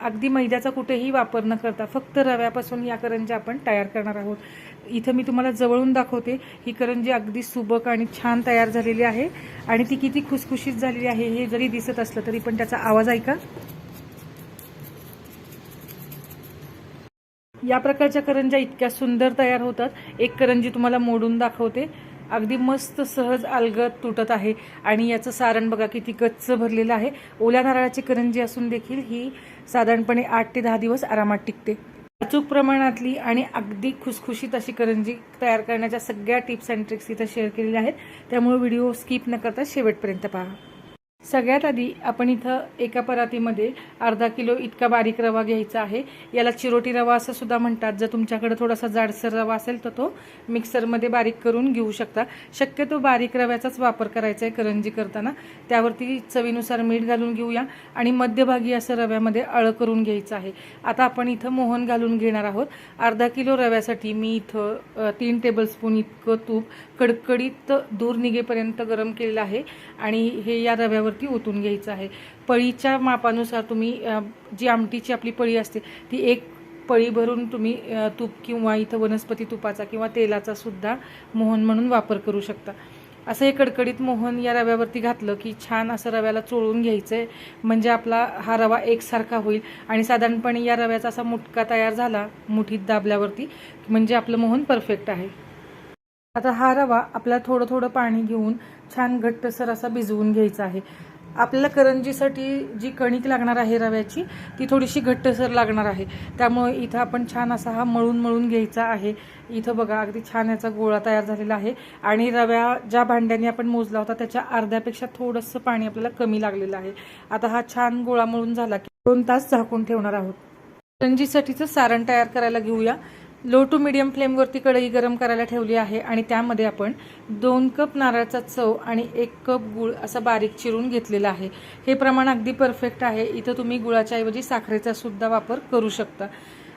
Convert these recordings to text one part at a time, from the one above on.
अगदी मैद्याचा कुठेही वापर न करता फक्त रव्यापासून या करंज्या आपण तयार करणार आहोत। इथं मी तुम्हाला जवळून दाखवते। ही करंजी अगदी सुबक आणि छान तयार झालेली आहे आणि ती किती खुसखुशीत झालेली आहे हे जरी दिसत असलं तरी पण त्याचा आवाज ऐका। या प्रकारच्या करंज्या इतक्या सुंदर तयार होतात। एक करंजी तुम्हाला मोडून दाखवते। अगदी मस्त सहज अलगद तुटत आहे आणि याचं सारण बघा किती गच्च भरलेलं आहे। ओल्या नारळाची करंजी असून देखील ही साधारणपणे 8 ते 10 दिवस आरामात टिकते। अचूक प्रमाणातली आणि अगदी खुसखुशीत अशी करंजी तयार करण्याच्या सगळ्या टिप्स अँड ट्रिक्स इथं शेअर केलेल्या आहेत, त्यामुळे व्हिडिओ स्किप न करता शेवटपर्यंत पहा। सगळ्यात आधी आपण इथं एका परातीमध्ये अर्धा किलो इतका बारीक रवा घ्यायचा आहे। याला चिरोटी रवा असं सुद्धा म्हणतात। जर तुमच्याकडे थोडासा जाडसर रवा असेल तर तो मिक्सरमध्ये बारीक करून घेऊ शकता। शक्यतो बारीक रव्याचाच वापर करायचा आहे करंजी करताना। त्यावरती चवीनुसार मीठ घालून घेऊया आणि मध्यभागी असं रव्यामध्ये अळं करून घ्यायचं आहे। आता आपण इथं मोहन घालून घेणार आहोत। अर्धा किलो रव्यासाठी मी इथं 3 टेबलस्पून इतकं तूप कडकडीत दूर निघेपर्यंत गरम केलेलं आहे आणि हे या रव्यावरती ओतून घ्यायचं आहे। पळीच्या मापानुसार तुम्ही जी आमटीची आपली पळी असते ती एक पळी भरून तुम्ही तूप किंवा इथं वनस्पती तुपाचा किंवा तेलाचा सुद्धा मोहन म्हणून वापर करू शकता। असं हे कडकडीत मोहन या रव्यावरती घातलं की छान असं रव्याला चोळून घ्यायचं आहे, म्हणजे आपला हा रवा एकसारखा होईल आणि साधारणपणे या रव्याचा असा मुटका तयार झाला मुठीत दाबल्यावरती म्हणजे आपलं मोहन परफेक्ट आहे। आता हा रवा आपल्याला थोडं थोडं पाणी घेऊन छान घट्टसर असा भिजवून घ्यायचा आहे। आपल्याला करंजीसाठी जी कणिक लागणार आहे रव्याची ती थोडीशी घट्टसर लागणार आहे, त्यामुळे इथं आपण छान असा हा मळून घ्यायचा आहे। इथं बघा अगदी छान याचा गोळा तयार झालेला आहे आणि रव्या ज्या भांड्याने आपण मोजला होता त्याच्या अर्ध्यापेक्षा थोडंसं पाणी आपल्याला कमी लागलेलं आहे। आता हा छान गोळा मळून झाला की 2 तास झाकून ठेवणार आहोत। करंजीसाठीचं सारण तयार करायला घेऊया। लो टू मीडियम फ्लेमवरती कढई गरम करायला ठेवली आहे आणि त्यामध्ये आपण 2 कप नारळाचा चव आणि 1 कप गूळ असा बारीक चिरून घेतलेला आहे। हे प्रमाण अगदी परफेक्ट आहे। इथं तुम्ही गुळाच्या ऐवजी साखरेचा सुद्धा वापर करू शकता।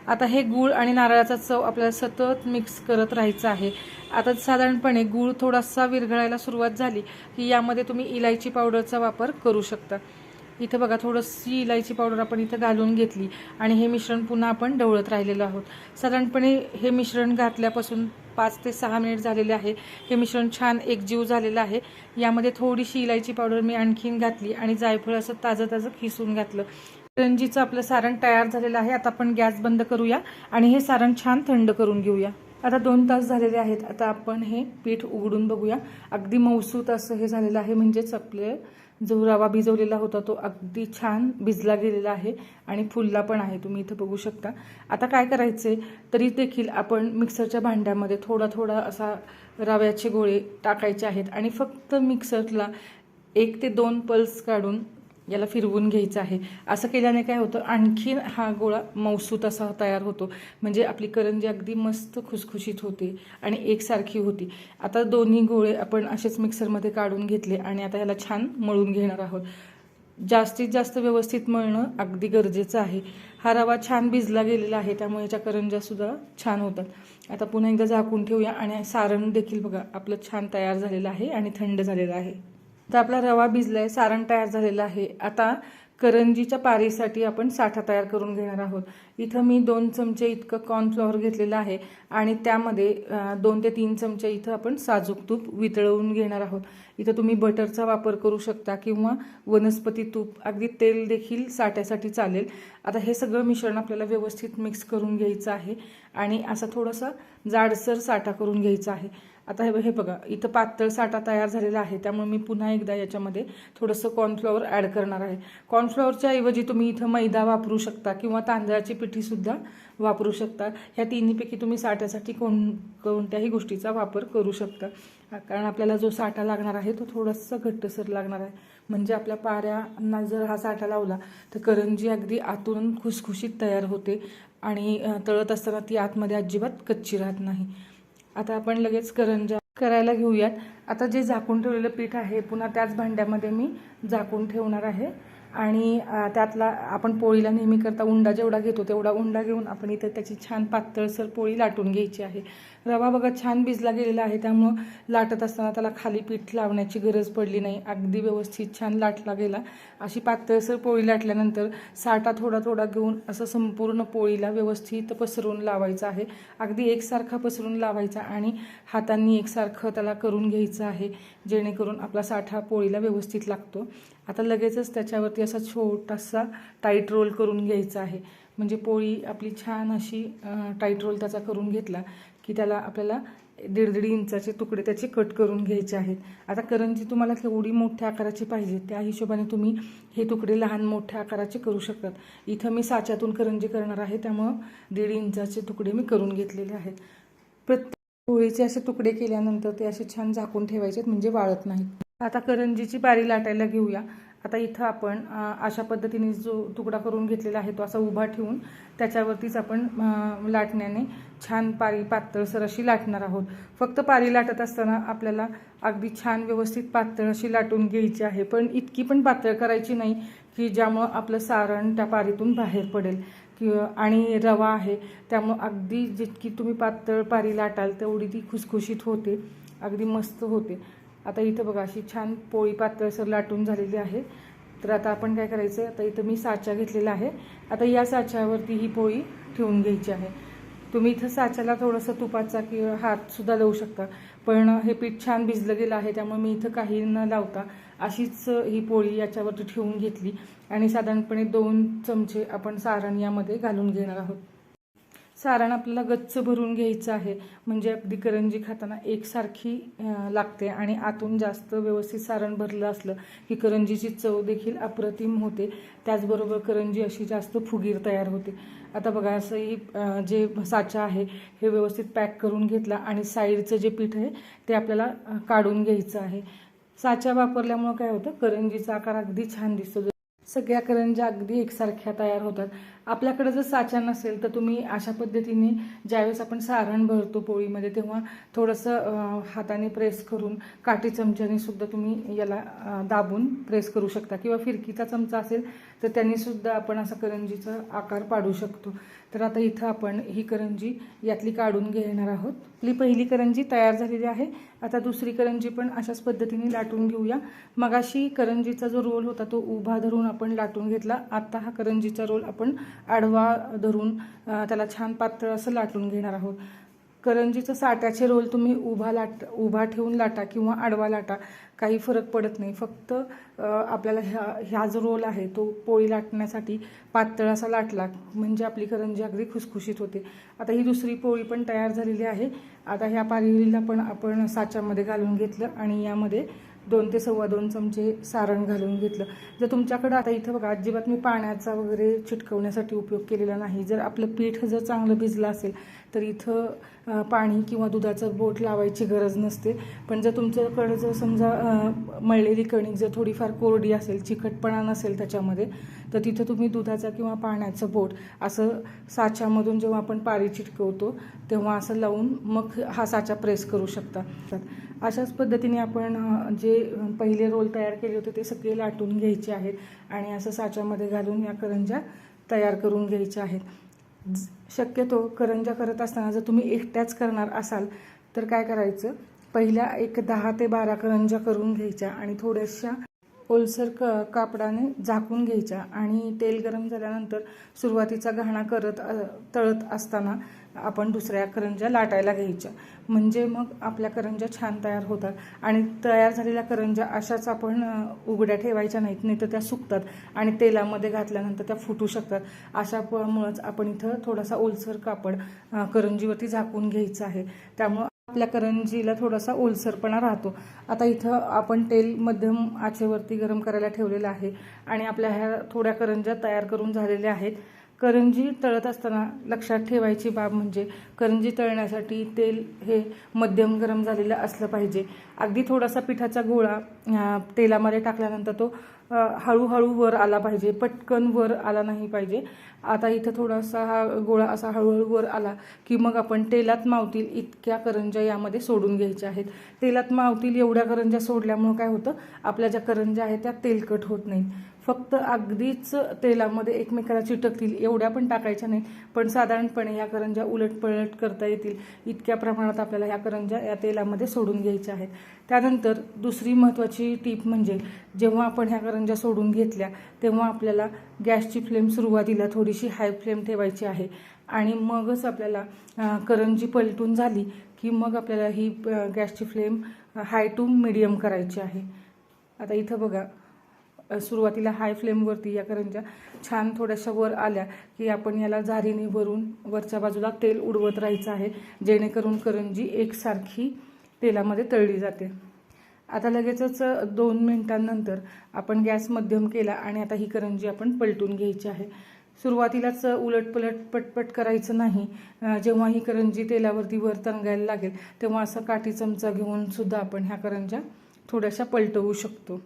आता हे गूळ आणि नारळाचा चव आपल्याला सतत मिक्स करत राहायचं आहे। आता साधारणपणे गूळ थोडासा विरघळायला सुरुवात झाली की यामध्ये तुम्ही इलायची पावडरचा वापर करू शकता। इथं बघा थोडीशी इलायची पावडर आपण इथं घालून घेतली आणि हे मिश्रण पुन्हा आपण ढवळत राहिलेलो आहोत। साधारणपणे हे मिश्रण घातल्यापासून 5 ते 6 मिनिट झालेले आहे। हे मिश्रण छान एकजीव झालेलं आहे। यामध्ये थोडीशी इलायची पावडर मी आणखीन घातली आणि जायफळ असं ताजं खिसून घातलं। करंजीचं आपलं सारण तयार झालेलं आहे। आता आपण गॅस बंद करूया आणि हे सारण छान थंड करून घेऊया। आता 2 तास झालेले आहेत। आता आपण हे पीठ उघडून बघूया। अगदी मऊसूत असं हे झालेलं आहे, म्हणजेच आपले जो रवा भिजवलेला होता तो अगदी छान भिजला गेलेला आहे आणि फुलला पण आहे, तुम्ही इथं बघू शकता। आता काय करायचे तरी देखील आपण मिक्सरच्या भांड्यामध्ये थोडा असा रव्याचे गोळे टाकायचे आहेत आणि फक्त मिक्सरला 1 ते 2 पल्स काढून याला फिरवून घ्यायचं आहे। असं केल्याने काय होतं आणखीन हा गोळा मऊसूत असा तयार होतो, म्हणजे आपली करंजी अगदी मस्त खुसखुशीत होते आणि एकसारखी होती। आता दोन्ही गोळे आपण असेच मिक्सरमध्ये काढून घेतले आणि आता याला छान मळून घेणार आहोत। जास्तीत जास्त व्यवस्थित मळणं अगदी गरजेचं आहे। हा रवा छान भिजला गेलेला आहे त्यामुळे याच्या करंज्या सुद्धा छान होतात। आता पुन्हा एकदा झाकून ठेवूया आणि सारण देखील बघा आपलं छान तयार झालेलं आहे आणि थंड झालेलं आहे। तर आपला रवा भिजलाय, सारण तयार झालेलं आहे। आता करंजीच्या पारीसाठी आपण साठा तयार करून घेणार आहोत। इथं मी 2 चमचे इतकं कॉर्नफ्लॉवर घेतलेलं आहे आणि त्यामध्ये 2 ते 3 चमचे इथं आपण साजूक तूप वितळवून घेणार आहोत। इथं तुम्ही बटरचा वापर करू शकता किंवा वनस्पती तूप, अगदी तेल देखील साठ्यासाठी चालेल। आता हे सगळं मिश्रण आपल्याला व्यवस्थित मिक्स करून घ्यायचं आहे आणि असा थोडासा जाडसर साठा करून घ्यायचा आहे। आता हे बघा इथं पातळ साठा तयार झालेला आहे, त्यामुळे मी पुन्हा एकदा याच्यामध्ये थोडंसं कॉर्नफ्लॉवर ॲड करणार आहे। कॉर्नफ्लॉवरच्या ऐवजी तुम्ही इथं मैदा वापरू शकता किंवा तांदळाची पिठी सुद्धा वापरू शकता। ह्या तिन्हीपैकी तुम्ही साठ्यासाठी कोणत्याही गोष्टीचा वापर करू शकता, कारण आपल्याला जो साठा लागणार आहे तो थोडासा घट्टसर लागणार आहे। म्हणजे आपल्या पाऱ्यांना जर हा साठा लावला तर करंजी अगदी आतून खुसखुशीत तयार होते आणि तळत असताना ती आतमध्ये अजिबात कच्ची राहत नाही। आता आपण लगेच करंज्या करायला घेऊयात। आता जे झाकून ठेवलेलं पीठ आहे पुन्हा त्याच भांड्यामध्ये मी झाकून ठेवणार आहे आणि त्यातला आपण पोळीला नेहमी करता उंडा जेवढा घेतो तेवढा उंडा घेऊन आपण इथं त्याची छान पातळसर पोळी लाटून घ्यायची आहे. रवा बघा छान भिजला गेलेला आहे, त्यामुळं लाटत असताना त्याला खाली पीठ लावण्याची गरज पडली नाही, अगदी व्यवस्थित छान लाटला गेला. अशी पातळसर पोळी लाटल्यानंतर साठा थोडा थोडा घेऊन असं संपूर्ण पोळीला व्यवस्थित पसरून लावायचं आहे. अगदी एकसारखा पसरून लावायचा आणि हातांनी एकसारखं त्याला करून घ्यायचं आहे, जेणेकरून आपला साठा पोळीला व्यवस्थित लागतो. आता लगेचच त्याच्यावरती असा छोटासा टाईट रोल करून घ्यायचा आहे, म्हणजे पोळी आपली छान अशी टाईट रोल त्याचा करून घेतला की त्याला आपल्याला 1.5 इंचाचे तुकडे त्याचे कट करून घ्यायचे आहेत. आता करंजी तुम्हाला केवढी मोठ्या आकाराची पाहिजे त्या हिशोबाने तुम्ही हे तुकडे लहान मोठ्या आकाराचे करू शकतात. इथं मी साच्यातून करंजी करणार आहे, त्यामुळं 1.5 इंचाचे तुकडे मी करून घेतलेले आहेत. प्रत्येक पोळीचे असे तुकडे केल्यानंतर ते असे छान झाकून ठेवायचे म्हणजे वाळत नाहीत. आता करंजीची बारी लाटायला घेऊया. आता इथं आपण अशा पद्धतीने जो तुकडा करून घेतलेला आहे तो असा उभा ठेवून त्याच्यावरतीच आपण लाटण्याने छान पातळसर अशी लाटणार आहोत. फक्त पारी लाटत असताना आपल्याला अगदी छान व्यवस्थित पातळ अशी लाटून घ्यायची आहे, पण इतकी पण पातळ करायची नाही की ज्यामुळं आपलं सारण त्या पारीतून बाहेर पडेल आणि रवा आहे त्यामुळं अगदी जितकी तुम्ही पातळ पारी लाटाल तेवढी ती खुसखुशीत होते, अगदी मस्त होते. आता इथं बघा अशी छान पोळी पातळसर लाटून झालेली आहे. तर आता आपण काय करायचं, आता इथं मी साचा घेतलेला आहे. आता या साच्यावरती ही पोळी ठेवून घ्यायची आहे. तुम्ही इथं साच्याला थोडंसं तुपाचा किंवा हातसुद्धा लावू शकता, पण हे पीठ छान भिजलं गेलं आहे त्यामुळे मी इथं काही न लावता अशीच ही पोळी याच्यावरती ठेवून घेतली आणि साधारणपणे 2 चमचे आपण सारण यामध्ये घालून घेणार आहोत. सारण आपल्याला गच्च भरून घ्यायचं आहे, म्हणजे अगदी करंजी खाताना एकसारखी लागते आणि आतून जास्त व्यवस्थित सारण भरलं असलं की करंजीची चव देखील अप्रतिम होते, त्याचबरोबर करंजी अशी जास्त फुगीर तयार होते. आता बघा असंही जे साचा आहे हे व्यवस्थित पॅक करून घेतला आणि साईडचं जे पीठ आहे ते आपल्याला काढून घ्यायचं आहे. साचा वापरल्यामुळं काय होतं, करंजीचा आकार अगदी छान दिसतो, सगळ्या करंज्या अगदी एकसारख्या तयार होतात. आपल्याकडे जर साचा नसेल तर तुम्ही अशा पद्धतीने ज्यावेळेस आपण सारण भरतो पोळीमध्ये तेव्हा थोडंसं हाताने प्रेस करून काठी चमच्याने सुद्धा तुम्ही याला दाबून प्रेस करू शकता, किंवा फिरकीचा चमचा असेल तर त्यांनी सुद्धा आपण असा करंजीचा आकार पाडू शकतो. तर आता इथं आपण ही करंजी यातली काढून घेणार आहोत. आपली पहिली करंजी तयार झालेली आहे. आता दुसरी करंजी पण अशाच पद्धतीने लाटून घेऊया. मगाशी करंजीचा जो रोल होता तो उभा धरून आपण लाटून घेतला, आता हा करंजीचा रोल आपण आडवा धरून त्याला छान पातळ असं लाटून घेणार आहोत. करंजीचं साट्याचे रोल तुम्ही उभा ठेवून लाटा किंवा आडवा लाटा, काही फरक पडत नाही. फक्त आपल्याला ह्या जो रोल आहे तो पोळी लाटण्यासाठी पातळ असा लाटला म्हणजे आपली करंजी अगदी खुसखुशीत होते. आता ही दुसरी पोळी पण तयार झालेली आहे. आता ह्या पारीला पण आपण साच्यामध्ये घालून घेतलं आणि यामध्ये 2 ते 2.25 चमचे सारण घालून घेतलं. जर तुमच्याकडं आता इथं बघा अजिबात मी पाण्याचा वगैरे चिटकवण्यासाठी उपयोग केलेला नाही. जर आपलं पीठ जर चांगलं भिजलं असेल तर इथं पाणी किंवा दुधाचं बोट लावायची गरज नसते. पण जर तुमच्याकडं जर समजा मळलेली कणिक जर थोडीफार कोरडी असेल, चिकटपणा नसेल त्याच्यामध्ये, तर तिथं तुम्ही दुधाचा किंवा पाण्याचं बोट असं साच्यामधून जेव्हा आपण पारी चिटकवतो तेव्हा असं लावून मग हा साचा प्रेस करू शकता. अशाच पद्धतीने आपण जे पहिले रोल तयार केले होते ते सगळे लाटून घ्यायचे आहेत आणि असं साच्यामध्ये घालून या करंज्या तयार करून घ्यायच्या आहेत. शक्यतो करंज्या करत असताना जर तुम्ही एकट्याच करणार असाल तर काय करायचं, पहिल्या 10 ते 12 करंज्या करून घ्यायच्या आणि थोड्याशा ओलसर कापडाने झाकून घ्यायच्या आणि तेल गरम झाल्यानंतर सुरुवातीचा घाणा करत तळत असताना आपण दुसऱ्या करंज्या लाटायला घ्यायच्या, म्हणजे मग आपल्या करंज्या छान तयार होतात. आणि तयार झालेल्या करंज्या अशाच आपण उघड्या ठेवायच्या नाहीत, नाही तर त्या सुकतात आणि तेलामध्ये घातल्यानंतर त्या फुटू शकतात. अशामुळंच आपण इथं थोडासा ओलसर कापड करंजीवरती झाकून घ्यायचं आहे, त्यामुळं आपल्या करंजीला थोडासा ओलसरपणा राहतो. आता इथं आपण तेल मध्यम आचेवरती गरम करायला ठेवलेलं आहे आणि आपल्या ह्या थोड्या करंज्या तयार करून झालेल्या आहेत. करंजी तळत असताना लक्षात ठेवायची बाब म्हणजे करंजी तळण्यासाठी तेल हे मध्यम गरम झालेलं असलं पाहिजे. अगदी थोडासा पिठाचा गोळा तेलामध्ये टाकल्यानंतर तो हळूहळू वर आला पाहिजे, पटकन वर आला नाही पाहिजे. आता इथं थोडासा हा गोळा असा हळूहळू वर आला की मग आपण तेलात मावतील इतक्या करंज्या यामध्ये सोडून घ्यायच्या आहेत. तेलात मावतील एवढ्या करंज्या सोडल्यामुळं काय होतं, आपल्या ज्या करंज्या आहेत त्या तेलकट होत नाहीत. फक्त अगदीच तेलामध्ये एकमेकाला चिटकतील एवढ्या पण टाकायच्या नाही, पण साधारणपणे ह्या करंज्या उलटपलट करता येतील इतक्या प्रमाणात आपल्याला ह्या करंज्या या तेलामध्ये सोडून घ्यायच्या आहेत. त्यानंतर दुसरी महत्त्वाची टीप म्हणजे जेव्हा आपण ह्या करंज्या सोडून घेतल्या तेव्हा आपल्याला गॅसची फ्लेम सुरुवातीला थोडीशी हाय फ्लेम ठेवायची आहे आणि मगच आपल्याला करंजी पलटून झाली की मग आपल्याला ही गॅसची फ्लेम हाय टू मीडियम करायची आहे. आता इथं बघा, सुरुवातीला हाय फ्लेमवरती या करंज्या छान थोड्याशा वर आल्या की आपण याला झारीने भरून वरच्या बाजूला तेल उडवत राहायचं आहे, जेणेकरून करंजी एकसारखी तेलामध्ये तळली जाते. आता लगेचच 2 मिनिटांनंतर आपण गॅस मध्यम केला आणि आता ही करंजी आपण पलटून घ्यायची आहे. सुरुवातीलाच उलटपलट पटपट करायचं नाही. जेव्हा ही करंजी तेलावरती वर तरंगायला लागेल तेव्हा असं काठी चमचा घेऊन सुद्धा आपण ह्या करंज्या थोड्याशा पलटवू शकतो.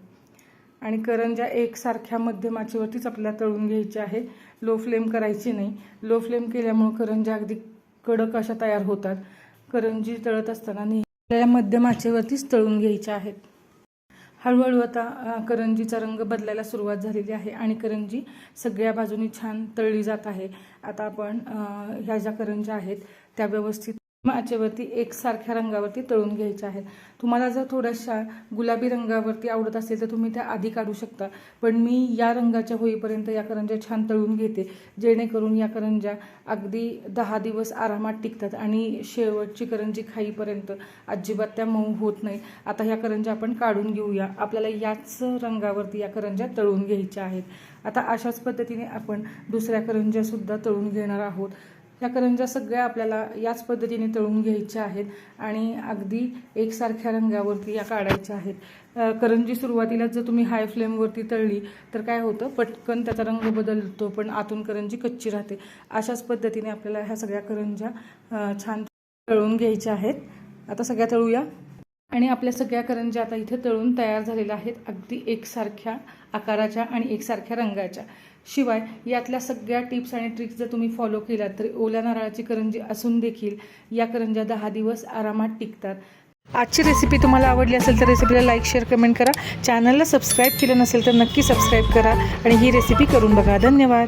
आणि करंज्या एकसारख्या मध्यम आचेवरतीच आपल्याला तळून घ्यायच्या आहे, लो फ्लेम करायची नाही. लो फ्लेम केल्यामुळे करंज्या अगदी कडक अशा तयार होतात. करंजी तळत असताना नेहमी आपल्याला मध्यम आचेवरतीच तळून घ्यायच्या आहेत. हळूहळू आता करंजीचा रंग बदलायला सुरुवात झालेली आहे आणि करंजी सगळ्या बाजूनी छान तळली जात आहे. आता आपण ह्या ज्या करंज्या आहेत त्या व्यवस्थित आचेवरती एकसारख्या रंगावरती तळून घ्यायच्या आहेत. तुम्हाला जर थोड्याशा गुलाबी रंगावरती आवडत असेल तर तुम्ही त्या आधी काढू शकता, पण मी या रंगाच्या होईपर्यंत या करंज्या छान तळून घेते, जेणेकरून या करंज्या अगदी 10 दिवस आरामात टिकतात आणि शेवटची करंजी खाईपर्यंत अजिबात त्या मऊ होत नाही. आता ह्या करंज्या आपण काढून घेऊया. आपल्याला याच रंगावरती या करंज्या तळून घ्यायच्या आहेत. आता अशाच पद्धतीने आपण दुसऱ्या करंज्यासुद्धा तळून घेणार आहोत. या करंज्या सगळ्या आपल्याला याच पद्धतीने तळून घ्यायच्या आहेत आणि अगदी एकसारख्या रंगावरती या काढायच्या आहेत. करंजी सुरुवातीला जर तुम्ही हाय फ्लेमवरती तळली तर काय होतं, पटकन त्याचा रंग बदलतो पण आतून करंजी कच्ची राहते. अशाच पद्धतीने आपल्याला ह्या सगळ्या करंज्या छान तळून घ्यायच्या आहेत. आता सगळ्या तळूया. आणि आपल्या सगळ्या करंज्या आता इथे तळून तयार झालेल्या आहेत, अगदी एकसारख्या आकाराच्या आणि एकसारख्या रंगाच्या. शिवाय यातल्या सगळ्या टिप्स आणि ट्रिक्स जर तुम्ही फॉलो केलात तर ओल्या नारळाची करंजी असून देखील या करंज्या 10 दिवस आरामात टिकतात. आजची रेसिपी तुम्हाला आवडली असेल तर रेसिपीला लाईक, शेअर, कमेंट करा. चॅनलला सबस्क्राईब केलं नसेल तर नक्की सबस्क्राईब करा आणि ही रेसिपी करून बघा. धन्यवाद.